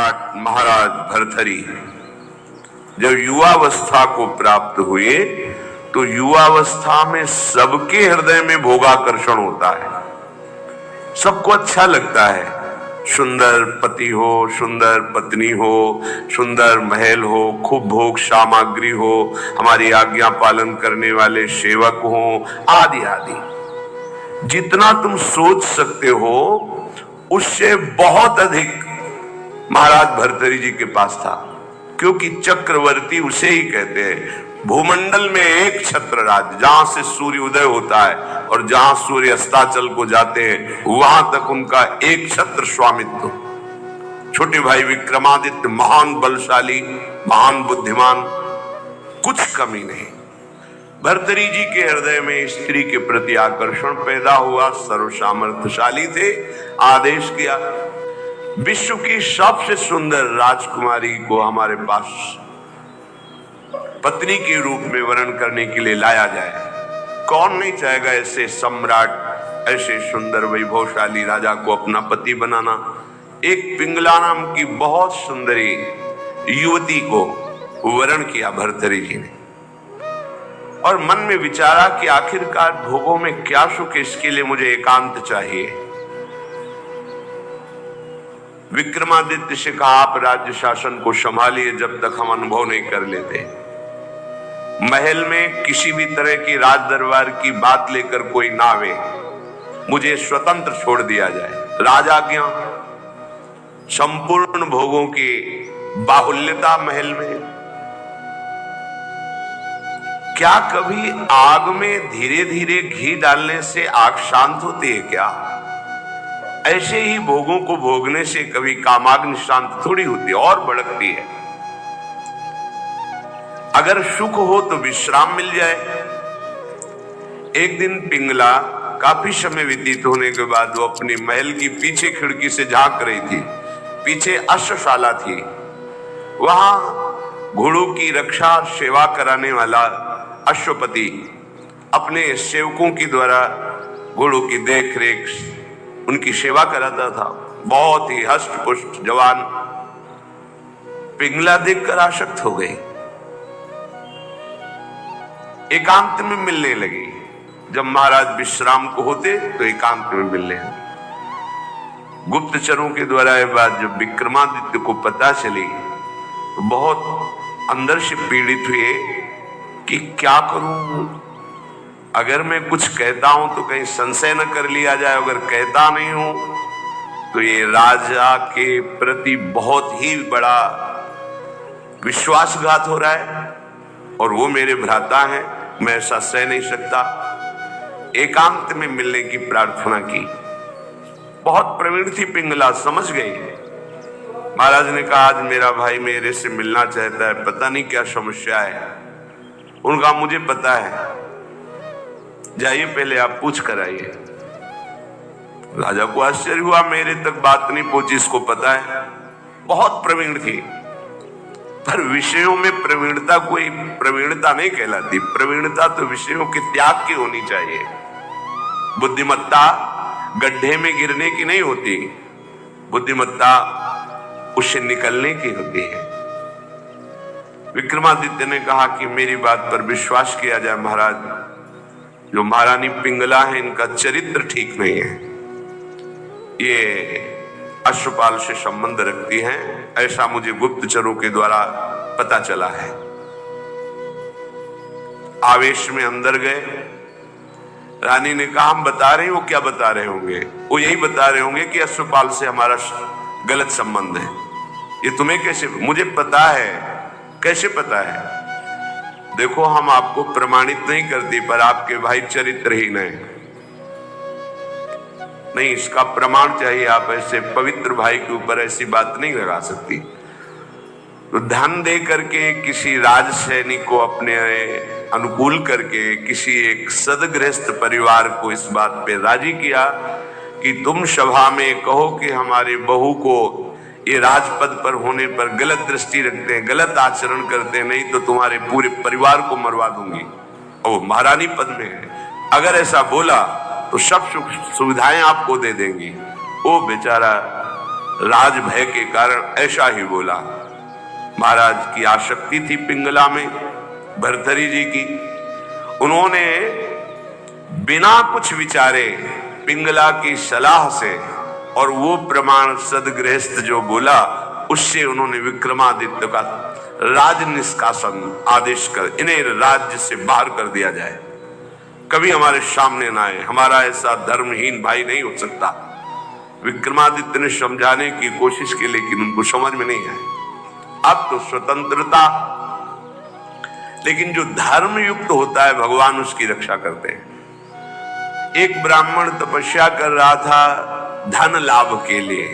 सम्राट महाराज भर्तृहरि जब युवावस्था को प्राप्त हुए तो युवावस्था में सबके हृदय में भोगाकर्षण होता है, सबको अच्छा लगता है। सुंदर पति हो, सुंदर पत्नी हो, सुंदर महल हो, खूब भोग सामग्री हो, हमारी आज्ञा पालन करने वाले सेवक हो, आदि आदि। जितना तुम सोच सकते हो उससे बहुत अधिक महाराज भर्तृहरि जी के पास था, क्योंकि चक्रवर्ती उसे ही कहते हैं। भूमंडल में एक छत्र राज्य, जहां से सूर्य उदय होता है और जहां सूर्य अस्ताचल को जाते हैं वहां तक उनका एक छत्र स्वामित्व। छोटे भाई विक्रमादित्य महान बलशाली, महान बुद्धिमान, कुछ कमी नहीं। भर्तृहरि जी के हृदय में स्त्री के प्रति आकर्षण पैदा हुआ, सर्वसामर्थ्यशाली थे। आदेश किया विश्व की सबसे सुंदर राजकुमारी को हमारे पास पत्नी के रूप में वर्ण करने के लिए लाया जाए। कौन नहीं चाहेगा ऐसे सम्राट, ऐसे सुंदर वैभवशाली राजा को अपना पति बनाना। एक पिंगला नाम की बहुत सुंदरी युवती को वर्ण किया भर्तृहरि जी ने, और मन में विचारा कि आखिरकार भोगों में क्या सुख, इसके लिए मुझे एकांत चाहिए। विक्रमादित्य से कहा आप राज्य शासन को संभालिए जब तक हम अनुभव नहीं कर लेते। महल में किसी भी तरह की राज दरबार की बात लेकर कोई ना आवे, मुझे स्वतंत्र छोड़ दिया जाए। राजाज्ञा, संपूर्ण भोगों की बाहुल्यता महल में। क्या कभी आग में धीरे धीरे घी डालने से आग शांत होती है क्या? ऐसे ही भोगों को भोगने से कभी कामाग्नि शांत थोड़ी होती है, और भड़कती है। अगर सुख हो तो विश्राम मिल जाए। एक दिन पिंगला काफी समय व्यतीत होने के बाद वो अपनी महल की पीछे खिड़की से झांक रही थी। पीछे अश्वशाला थी, वहां घोड़ों की रक्षा सेवा कराने वाला अश्वपति अपने सेवकों के द्वारा घोड़ों की देखरेख, उनकी सेवा कराता था। बहुत ही हष्ट पुष्ट जवान पिंगला देखकर आसक्त हो गई, एकांत में मिलने लगी। जब महाराज विश्राम को होते तो एकांत में मिलने लगे। गुप्तचरों के द्वारा यह बात जब विक्रमादित्य को पता चली तो बहुत अंदर से पीड़ित हुए कि क्या करूं, अगर मैं कुछ कहता हूं तो कहीं संशय न कर लिया जाए, अगर कहता नहीं हूं तो ये राजा के प्रति बहुत ही बड़ा विश्वासघात हो रहा है, और वो मेरे भ्राता हैं, मैं ऐसा सह नहीं सकता। एकांत में मिलने की प्रार्थना की। बहुत प्रवीण थी पिंगला, समझ गई। महाराज ने कहा आज मेरा भाई मेरे से मिलना चाहता है, पता नहीं क्या समस्या है। उनका मुझे पता है, जाइए पहले आप पूछ कर आइए। राजा को आश्चर्य हुआ, मेरे तक बात नहीं पहुंची, इसको पता है। बहुत प्रवीण थी, पर विषयों में प्रवीणता कोई प्रवीणता नहीं कहलाती। प्रवीणता तो विषयों के त्याग की होनी चाहिए। बुद्धिमत्ता गड्ढे में गिरने की नहीं होती, बुद्धिमत्ता उससे निकलने की होती है। विक्रमादित्य ने कहा कि मेरी बात पर विश्वास किया जाए महाराज, जो महारानी पिंगला है इनका चरित्र ठीक नहीं है, ये अश्वपाल से संबंध रखती हैं, ऐसा मुझे गुप्तचरों के द्वारा पता चला है। आवेश में अंदर गए। रानी ने कहा हम बता रहे हो, क्या बता रहे होंगे? वो यही बता रहे होंगे कि अश्वपाल से हमारा गलत संबंध है। ये तुम्हें कैसे? मुझे पता है। कैसे पता है? देखो हम आपको प्रमाणित नहीं करती, पर आपके भाई चरित्रहीन है। नहीं, इसका प्रमाण चाहिए। आप ऐसे पवित्र भाई के ऊपर ऐसी बात नहीं लगा सकती। तो धन दे करके किसी राज सैनिक को अपने अनुकूल करके किसी एक सदगृहस्थ परिवार को इस बात पे राजी किया कि तुम सभा में कहो कि हमारी बहू को ये राजपद पर होने पर गलत दृष्टि रखते हैं, गलत आचरण करते हैं, नहीं तो तुम्हारे पूरे परिवार को मरवा दूंगी। और महारानी पद में है, अगर ऐसा बोला तो सब सुख सुविधाएं आपको दे देंगी। वो बेचारा राज भय के कारण ऐसा ही बोला। महाराज की आसक्ति थी पिंगला में, भर्तरी जी की। उन्होंने बिना कुछ विचारे पिंगला की सलाह से और वो प्रमाण सदगृहस्थ जो बोला उससे उन्होंने विक्रमादित्य का राज निष्कासन आदेश कर इन्हें राज्य से बाहर कर दिया जाए, कभी हमारे सामने ना आए, हमारा ऐसा धर्महीन भाई नहीं हो सकता। विक्रमादित्य ने समझाने की कोशिश की लेकिन उनको समझ में नहीं आया। अब तो स्वतंत्रता, लेकिन जो धर्म युक्त होता है भगवान उसकी रक्षा करते हैं। एक ब्राह्मण तपस्या कर रहा था धन लाभ के लिए।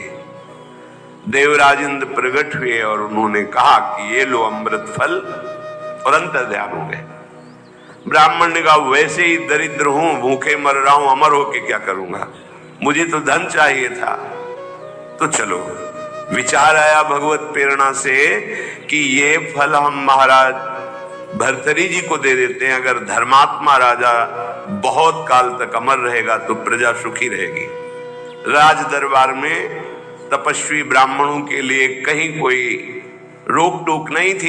देवराज इंद्र प्रकट हुए और उन्होंने कहा कि ये लो अमृत फल, और अंतर्ध्यान हो गए। ब्राह्मण ने कहा वैसे ही दरिद्र हूं, भूखे मर रहा हूं, अमर होके क्या करूंगा, मुझे तो धन चाहिए था। तो चलो विचार आया भगवत प्रेरणा से कि ये फल हम महाराज भर्तरी जी को दे देते हैं। अगर धर्मात्मा राजा बहुत काल तक अमर रहेगा तो प्रजा सुखी रहेगी। राज दरबार में तपस्वी ब्राह्मणों के लिए कहीं कोई रोक टोक नहीं थी।